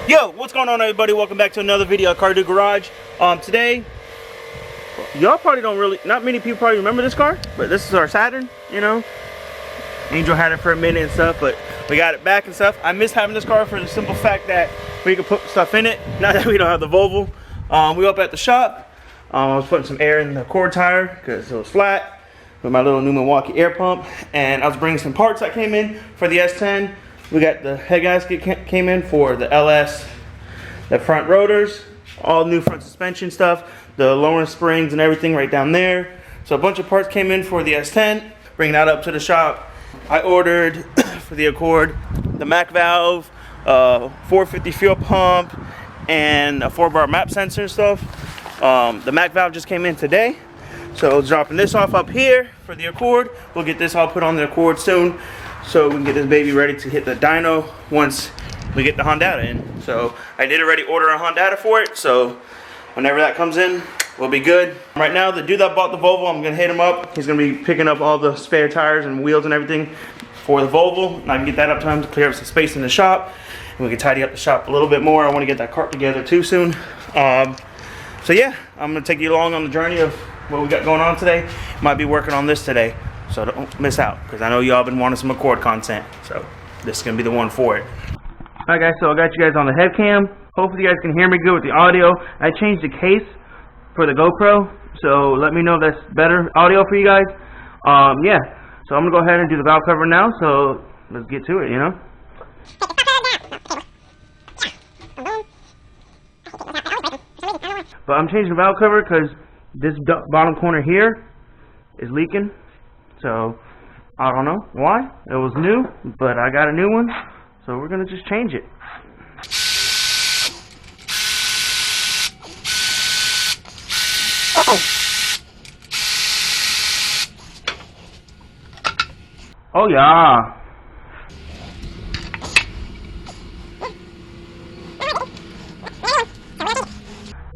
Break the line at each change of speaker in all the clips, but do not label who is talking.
Yo, what's going on, everybody? Welcome back to another video at Car Do Garage. Today, y'all probably don't really, not many people probably remember this car, but this is our Saturn, you know. Angel had it for a minute and stuff, but we got it back and stuff. I miss having this car for the simple fact that we could put stuff in it. Now that we don't have the Volvo. We were up at the shop. I was putting some air in the cord tire because it was flat with my little new Milwaukee air pump, and I was bringing some parts that came in for the S10. We got the head gasket came in for the LS, the front rotors, all new front suspension stuff, the lowering springs and everything right down there. So a bunch of parts came in for the S10, bringing that up to the shop. I ordered for the Accord the Mac valve, 450 fuel pump, and a 4-bar map sensor and stuff. The Mac valve just came in today, so dropping this off up here for the Accord. We'll get this all put on the Accord soon, so we can get this baby ready to hit the dyno once we get the Hondata in. So I did already order a Hondata for it, so whenever that comes in, we'll be good. Right now, the dude that bought the Volvo, I'm gonna hit him up. He's gonna be picking up all the spare tires and wheels and everything for the Volvo, and I can get that up to him to clear up some space in the shop, and we can tidy up the shop a little bit more. I wanna get that cart together too soon. So yeah, I'm gonna take you along on the journey of what we got going on today. Might be working on this today, so don't miss out, because I know y'all been wanting some Accord content, so this is gonna be the one for it. Alright guys, so I got you guys on the head cam. Hopefully you guys can hear me good with the audio. I changed the case for the GoPro, so let me know if that's better audio for you guys. Yeah, so I'm gonna go ahead and do the valve cover now, so let's get to it, you know. But I'm changing the valve cover because this bottom corner here is leaking, so I don't know why. It was new, but I got a new one, so we're gonna just change it. Oh yeah.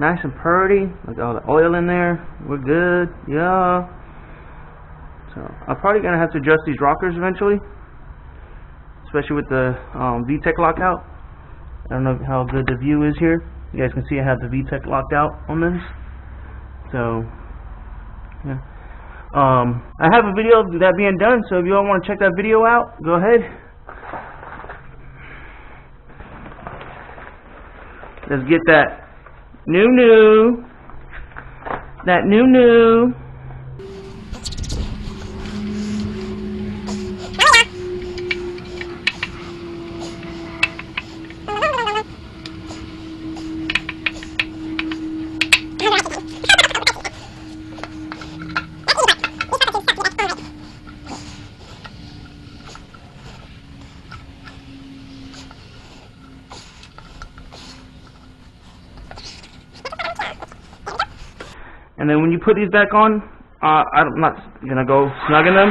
Nice and pretty. Look at all the oil in there. We're good. Yeah. So I'm probably gonna have to adjust these rockers eventually, especially with the VTEC lockout. I don't know how good the view is here. You guys can see I have the VTEC locked out on this. So yeah. I have a video of that being done, so if you all want to check that video out, go ahead. Let's get that new. That new. And then when you put these back on, I'm not gonna go snugging them.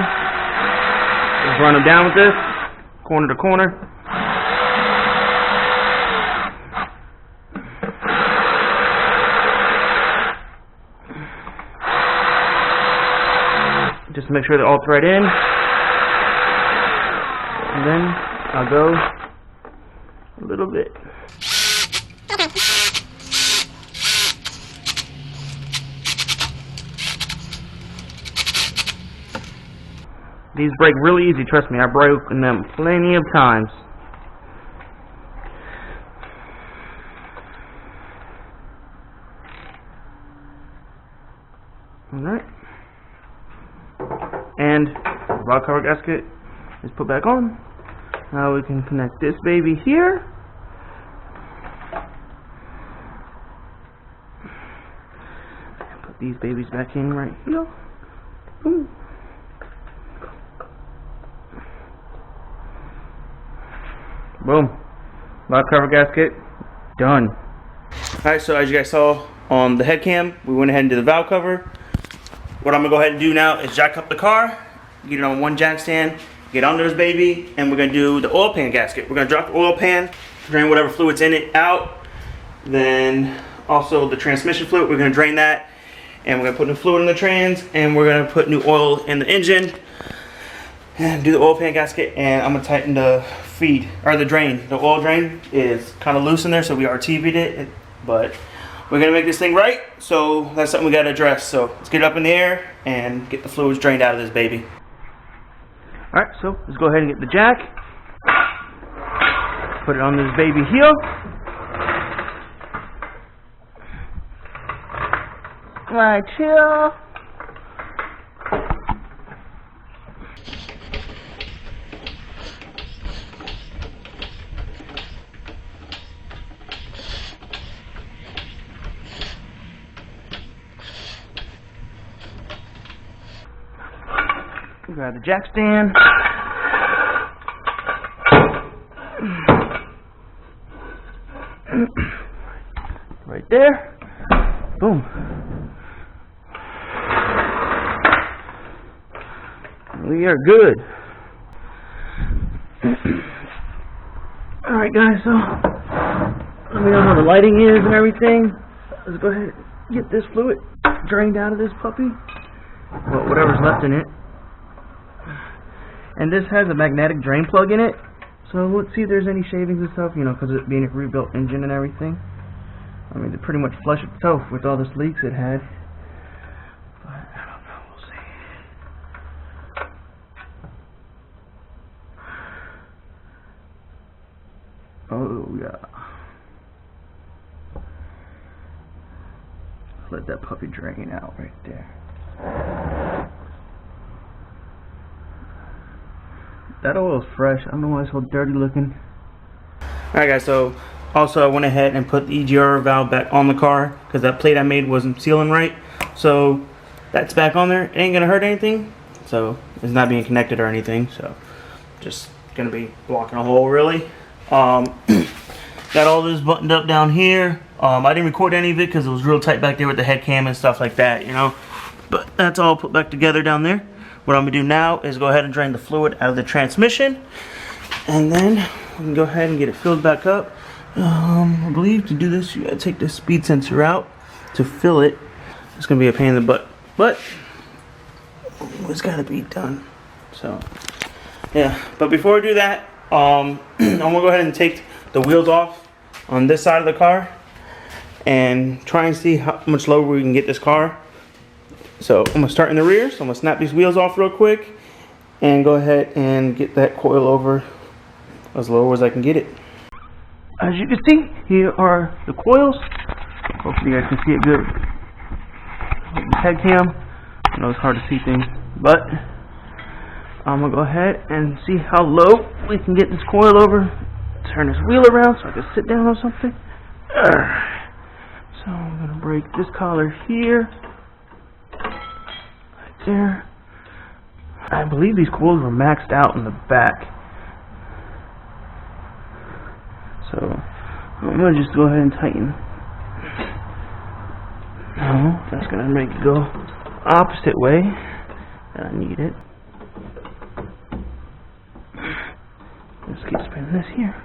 Just run them down with this, corner to corner. Just make sure they're all thread in. And then I'll go a little bit. These break really easy, trust me, I've broken them plenty of times. Alright. And the valve cover gasket is put back on. Now we can connect this baby here. And put these babies back in right here. Boom. Boom. Valve cover gasket done. Alright, so as you guys saw on the head cam, we went ahead and did the valve cover. What I'm gonna go ahead and do now is jack up the car, get it on one jack stand, get under this baby, and we're gonna do the oil pan gasket. We're gonna drop the oil pan, drain whatever fluid's in it out. Then also the transmission fluid, we're gonna drain that, and we're gonna put new fluid in the trans, and we're gonna put new oil in the engine. and do the oil pan gasket, and I'm gonna tighten the feed, or the drain, the oil drain is kind of loose in there, so we RTV'd it, but we're gonna make this thing right, so that's something we gotta address. So let's get it up in the air and get the fluids drained out of this baby. All right, so let's go ahead and get the jack, put it on this baby here. Right here. Grab the jack stand. Right there. Boom. We are good. Alright guys, so let me know how the lighting is and everything. Let's go ahead and get this fluid drained out of this puppy. Well, whatever's left in it. And this has a magnetic drain plug in it, so let's see if there's any shavings and stuff, you know, because it being a rebuilt engine and everything. I mean, it pretty much flushed itself with all this leaks it had. But I don't know, we'll see. Oh yeah. Let that puppy drain out right there. That oil is fresh. I don't know why it's so dirty looking. Alright guys, so also I went ahead and put the EGR valve back on the car because that plate I made wasn't sealing right. So that's back on there. It ain't gonna hurt anything. So it's not being connected or anything. So just gonna be blocking a hole really. Got all this buttoned up down here. I didn't record any of it because it was real tight back there with the head cam and stuff like that, you know. But that's all put back together down there. What I'm going to do now is go ahead and drain the fluid out of the transmission, and then we can go ahead and get it filled back up. I believe to do this you got to take the speed sensor out to fill it. It's going to be a pain in the butt, but it's got to be done. So yeah, but before we do that, I'm going to go ahead and take the wheels off on this side of the car and try and see how much lower we can get this car. So I'm going to start in the rear, so I'm going to snap these wheels off real quick and go ahead and get that coil over as low as I can get it. As you can see, here are the coils. Hopefully you guys can see it good. The head cam, I know it's hard to see things, but I'm going to go ahead and see how low we can get this coil over. Turn this wheel around so I can sit down on something. So I'm going to break this collar here. There. I believe these coils were maxed out in the back, so I'm gonna just go ahead and tighten. No, that's gonna make it go opposite way. I need it. Let's keep spinning this here.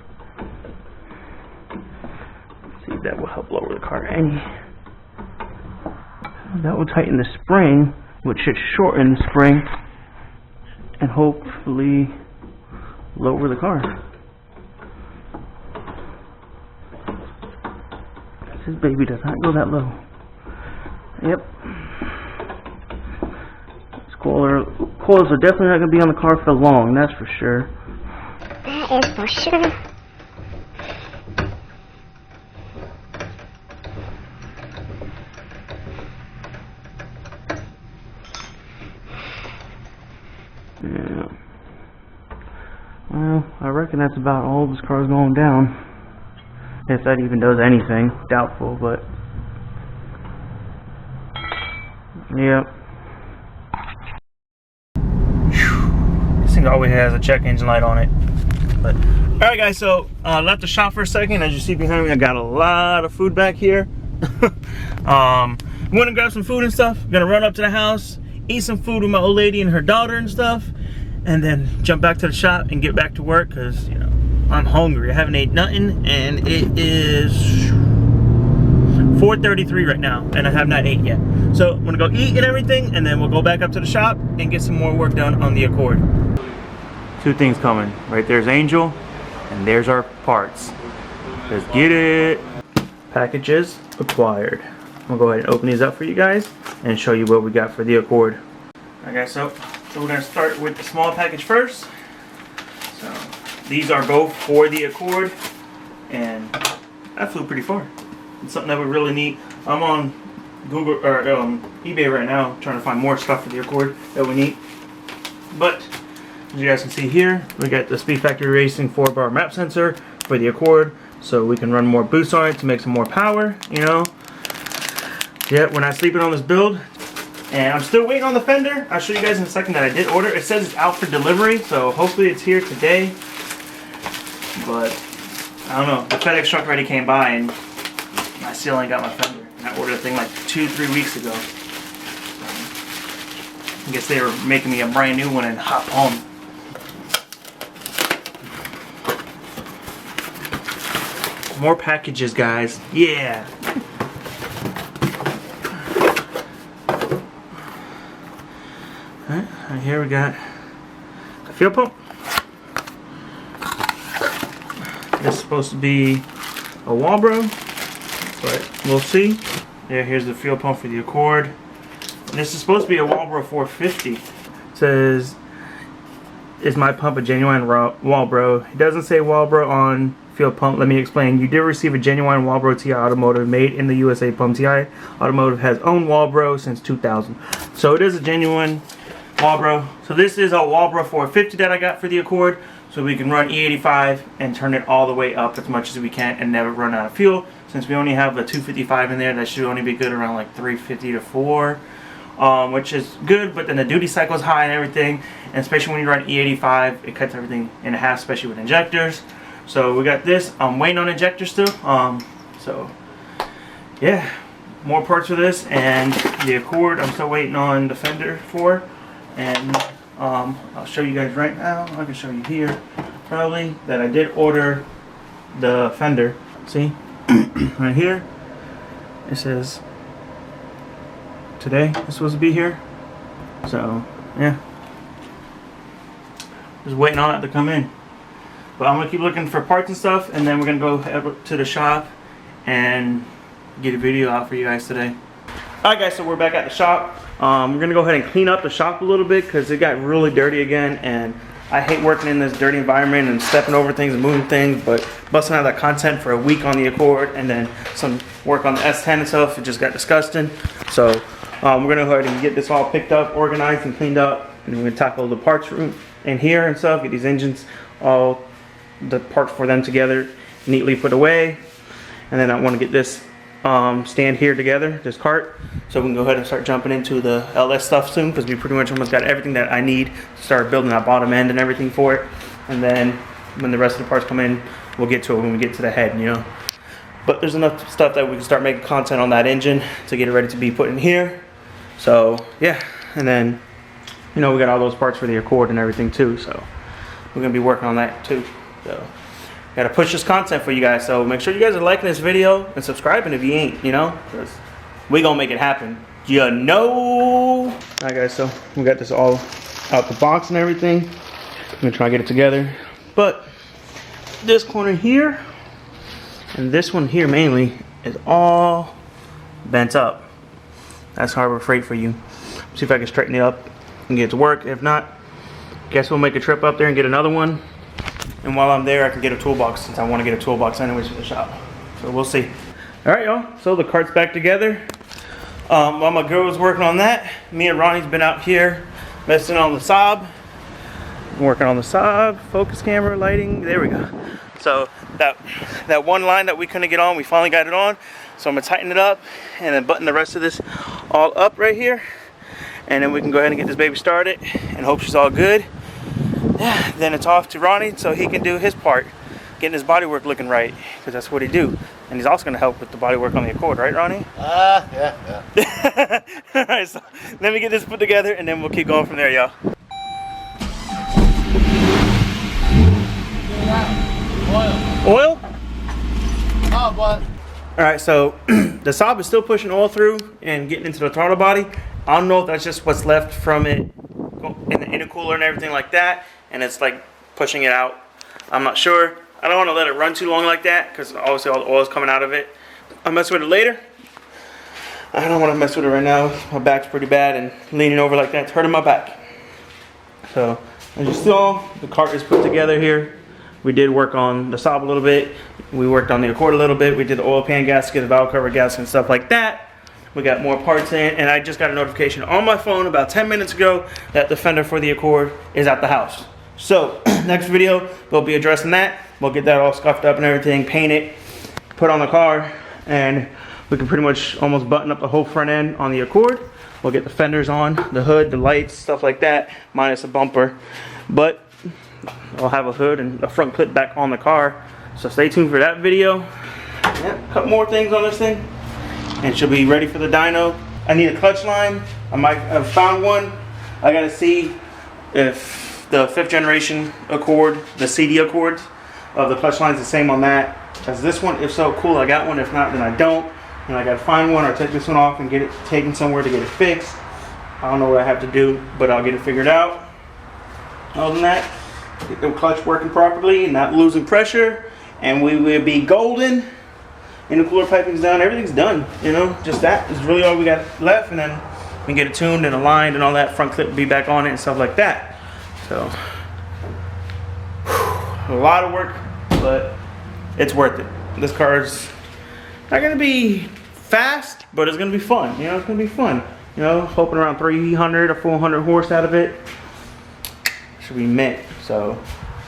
See if that will help lower the car any. That will tighten the spring, which should shorten the spring and hopefully lower the car. This baby does not go that low. Yep. These coils are definitely not going to be on the car for long, that's for sure.
That is for sure.
Yeah. Well, I reckon that's about all this car's going down. If that even does anything. Doubtful, but yep. This thing always has a check engine light on it. But alright guys, so left the shop for a second. As you see behind me, I got a lot of food back here. I'm gonna grab some food and stuff. I'm gonna run up to the house, eat some food with my old lady and her daughter and stuff, and then jump back to the shop and get back to work because, you know, I'm hungry. I haven't ate nothing, and it is 4:33 right now, and I have not ate yet. So I'm gonna go eat and everything, and then we'll go back up to the shop and get some more work done on the Accord. Two things coming. Right there's Angel, And there's our parts. Let's get it. Packages acquired. I'm gonna go ahead and open these up for you guys and show you what we got for the Accord. Okay, so we're gonna start with the small package first. So these are both for the Accord, and that flew pretty far. It's something that we really need. I'm on Google or eBay right now trying to find more stuff for the Accord that we need. But as you guys can see here, we got the Speed Factory Racing 4-bar map sensor for the Accord, so we can run more boost on it to make some more power, you know. Yeah, we're not sleeping on this build. And I'm still waiting on the fender. I'll show you guys in a second that I did order. It says it's out for delivery, so hopefully it's here today. But I don't know. The FedEx truck already came by and I still ain't got my fender. And I ordered a thing like 2-3 weeks ago. So I guess they were making me a brand new one and hop on. More packages, guys. Yeah. Right here we got a fuel pump. This is supposed to be a Walbro, but we'll see. Yeah, here's the fuel pump for the Accord. And this is supposed to be a Walbro 450. It says, "Is my pump a genuine Walbro?" It doesn't say Walbro on fuel pump. Let me explain. You did receive a genuine Walbro TI Automotive made in the USA pump. TI Automotive has owned Walbro since 2000. So it is a genuine Walbro. So this is a Walbro 450 that I got for the Accord, so we can run E85 and turn it all the way up as much as we can and never run out of fuel. Since we only have a 255 in there, that should only be good around like 350 to 4, which is good, but then the duty cycle is high and everything, and especially when you run E85, it cuts everything in half, especially with injectors. So we got this. I'm waiting on injectors still. So yeah, more parts for this, and the Accord I'm still waiting on the fender for. And I'll show you guys right now. I can show you here probably that I did order the fender. See right here it says today it's supposed to be here. So yeah, just waiting on it to come in. But I'm gonna keep looking for parts and stuff, and then we're gonna go head to the shop and get a video out for you guys today. Alright guys, so we're back at the shop. We're gonna go ahead and clean up the shop a little bit because it got really dirty again, and I hate working in this dirty environment and stepping over things and moving things, but busting out that content for a week on the Accord and then some work on the S10 and stuff, it just got disgusting. So we're gonna go ahead and get this all picked up, organized and cleaned up, and we're gonna tackle the parts room in here and stuff, get these engines, all the parts for them together, neatly put away. And then I want to get this stand here together, this cart, so we can go ahead and start jumping into the LS stuff soon, because we pretty much almost got everything that I need to start building that bottom end and everything for it. And then when the rest of the parts come in, we'll get to it when we get to the head, you know. But there's enough stuff that we can start making content on that engine to get it ready to be put in here. So yeah, and then you know we got all those parts for the Accord and everything too, so we're gonna be working on that too. So gotta push this content for you guys, so make sure you guys are liking this video and subscribing if you ain't, you know, because we gonna make it happen, you know. Alright guys, so we got this all out the box and everything. I'm gonna try to get it together, but this corner here and this one here mainly is all bent up. That's Harbor Freight for you. See if I can straighten it up and get it to work. If not, guess we'll make a trip up there and get another one. And while I'm there, I can get a toolbox, since I want to get a toolbox anyways for the shop. So we'll see. Alright y'all, so the cart's back together. While my girl was working on that, me and Ronnie's been out here messing on the Saab. Working on the Saab, focus camera, lighting, there we go. So that one line that we couldn't get on, we finally got it on. So I'm gonna tighten it up and then button the rest of this all up right here. And then we can go ahead and get this baby started and hope she's all good. Yeah, then it's off to Ronnie so he can do his part, getting his bodywork looking right, because that's what he do. And he's also going to help with the bodywork on the Accord, right, Ronnie?
Yeah.
All right, so let me get this put together, and then we'll keep going from there, y'all. Oil?
Oh, but.
All right, so the Saab is still pushing oil through and getting into the throttle body. I don't know if that's just what's left from it in the intercooler and everything like that, and it's like pushing it out. I'm not sure. I don't want to let it run too long like that because obviously all the oil is coming out of it. I'll mess with it later. I don't want to mess with it right now. My back's pretty bad, and leaning over like that's hurting my back. So as you saw, the cart is put together here. We did work on the Saab a little bit. We worked on the Accord a little bit. We did the oil pan gasket, the valve cover gasket, and stuff like that. We got more parts in, and I just got a notification on my phone about 10 minutes ago that the fender for the Accord is at the house. So next video, we'll be addressing that. We'll get that all scuffed up and everything, paint it, put on the car, and we can pretty much almost button up the whole front end on the Accord. We'll get the fenders on, the hood, the lights, stuff like that, minus a bumper. But I'll have a hood and a front clip back on the car. So stay tuned for that video. Yep, a couple more things on this thing, and she'll be ready for the dyno. I need a clutch line. I might have found one. I gotta see if the 5th generation Accord, the CD Accords of the clutch line is the same on that as this one. If so, cool, I got one. If not, then I don't. And I gotta find one or take this one off and get it taken somewhere to get it fixed. I don't know what I have to do, but I'll get it figured out. Other than that, get the clutch working properly and not losing pressure, and we will be golden. Intercooler piping's done, everything's done, you know, just that is really all we got left, and then we can get it tuned and aligned and all that. Front clip will be back on it and stuff like that. So a lot of work, but it's worth it. This car's not gonna be fast, but it's gonna be fun, you know. It's gonna be fun, you know. Hoping around 300 or 400 horse out of it should be mint. So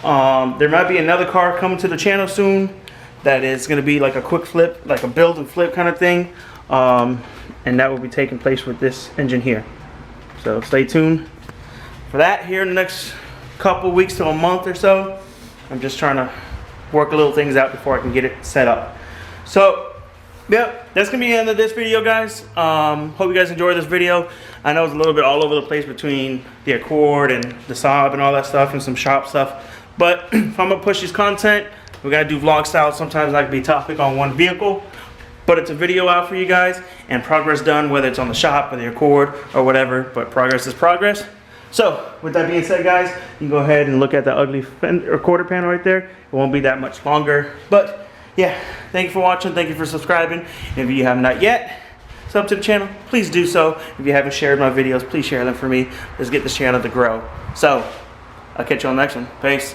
there might be another car coming to the channel soon that is going to be like a quick flip, like a build and flip kind of thing, and that will be taking place with this engine here. So stay tuned for that here in the next couple weeks to a month or so. I'm just trying to work a little things out before I can get it set up. So yep, that's gonna be the end of this video, guys. Hope you guys enjoyed this video. I know it's a little bit all over the place between the Accord and the Saab and all that stuff and some shop stuff, but if I'm gonna push this content, we gotta do vlog style. Sometimes I can be topic on one vehicle, but it's a video out for you guys, and progress done, whether it's on the shop or the Accord or whatever, but progress is progress. So with that being said, guys, you can go ahead and look at the ugly fender or quarter panel right there. It won't be that much longer, but yeah, thank you for watching, thank you for subscribing. And if you have not yet sub to the channel, please do so. If you haven't shared my videos, please share them for me. Let's get this channel to grow. So I'll catch you on the next one. Peace.